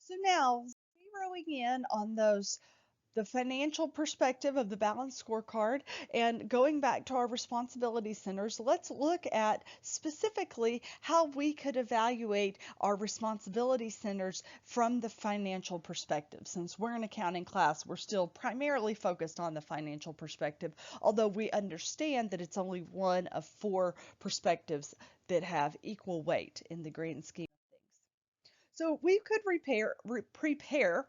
So now, zeroing in on the financial perspective of the balanced scorecard and going back to our responsibility centers, let's look at specifically how we could evaluate our responsibility centers from the financial perspective. Since we're an accounting class, we're still primarily focused on the financial perspective, although we understand that it's only one of four perspectives that have equal weight in the grand scheme of things. So we could prepare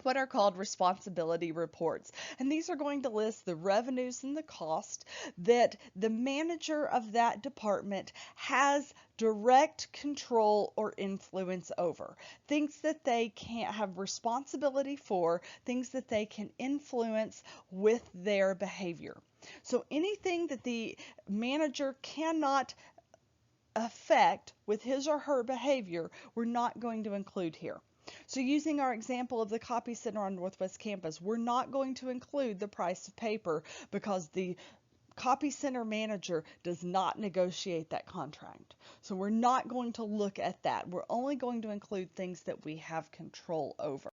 what are called responsibility reports. And these are going to list the revenues and the cost that the manager of that department has direct control or influence over. Things that they can't have responsibility for, things that they can influence with their behavior. So anything that the manager cannot affect with his or her behavior, we're not going to include here. So using our example of the copy center on Northwest Campus, we're not going to include the price of paper because the copy center manager does not negotiate that contract. So we're not going to look at that. We're only going to include things that we have control over.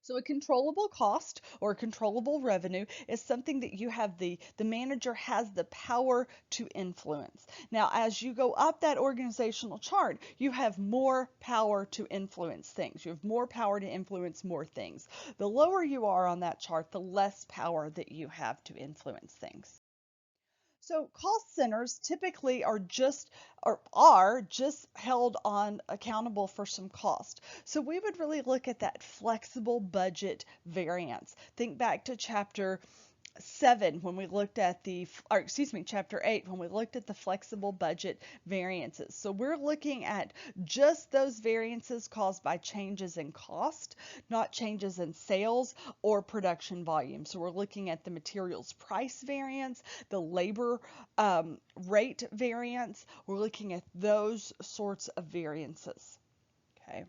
So a controllable cost or controllable revenue is something that you have the manager has the power to influence. Now, as you go up that organizational chart, you have more power to influence things. You have more power to influence more things. The lower you are on that chart, the less power that you have to influence things. So cost centers typically are just held on accountable for some cost. So we would really look at that flexible budget variance. Think back to chapter 7 when we looked at chapter 8 when we looked at the flexible budget variances. So we're looking at just those variances caused by changes in cost, not changes in sales or production volume. So we're looking at the materials price variance, the labor rate variance. We're looking at those sorts of variances. Okay.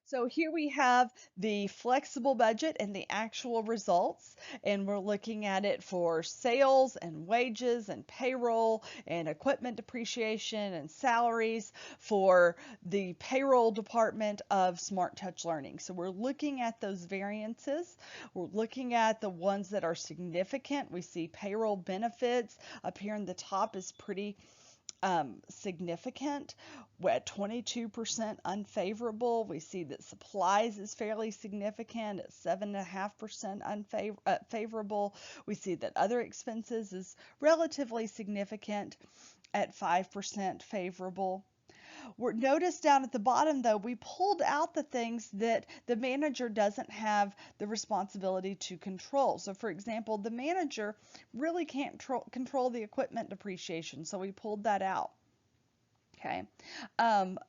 So here we have the flexible budget and the actual results, and we're looking at it for sales and wages and payroll and equipment depreciation and salaries for the payroll department of Smart Touch Learning. So we're looking at those variances. We're looking at the ones that are significant. We see payroll benefits up here in the top is pretty significant. We're at 22% unfavorable. We see that supplies is fairly significant at 7.5% unfavorable. We see that other expenses is relatively significant at 5% favorable. Notice down at the bottom though, we pulled out the things that the manager doesn't have the responsibility to control. So for example, the manager really can't control the equipment depreciation, so we pulled that out. Okay.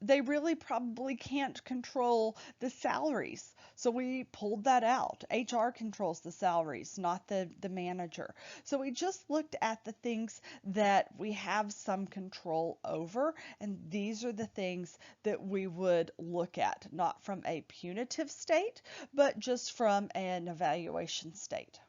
They really probably can't control the salaries. So we pulled that out. HR controls the salaries, not the manager. So we just looked at the things that we have some control over, and these are the things that we would look at, not from a punitive state, but just from an evaluation state.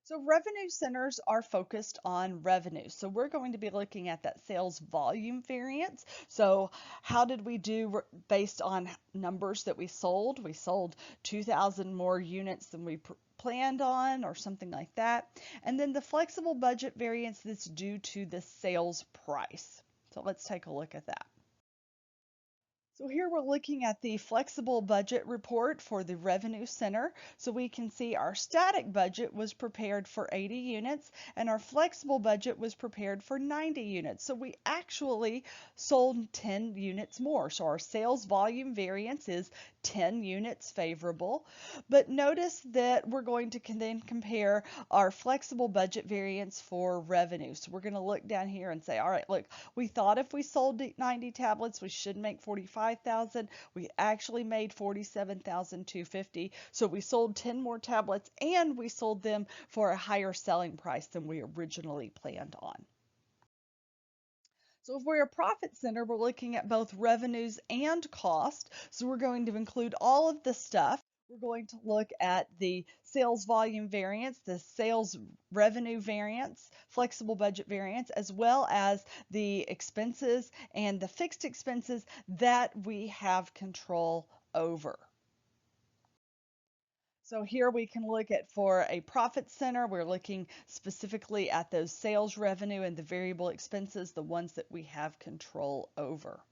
So revenue centers are focused on revenue. So we're going to be looking at that sales volume variance. So how did we do based on numbers that we sold? We sold 2,000 more units than we planned on or something like that. And then the flexible budget variance that's due to the sales price. So let's take a look at that. So here we're looking at the flexible budget report for the revenue center. So we can see our static budget was prepared for 80 units and our flexible budget was prepared for 90 units. So we actually sold 10 units more. So our sales volume variance is 10 units favorable. But notice that we're going to then compare our flexible budget variance for revenue. So we're going to look down here and say, all right, look, we thought if we sold 90 tablets, we should make 45,000. We actually made 47,250. So we sold 10 more tablets and we sold them for a higher selling price than we originally planned on. So if we're a profit center, we're looking at both revenues and cost. So we're going to include all of the stuff. We're going to look at the sales volume variance, the sales revenue variance, flexible budget variance, as well as the expenses and the fixed expenses that we have control over. So here we can look at for a profit center, we're looking specifically at those sales revenue and the variable expenses, the ones that we have control over.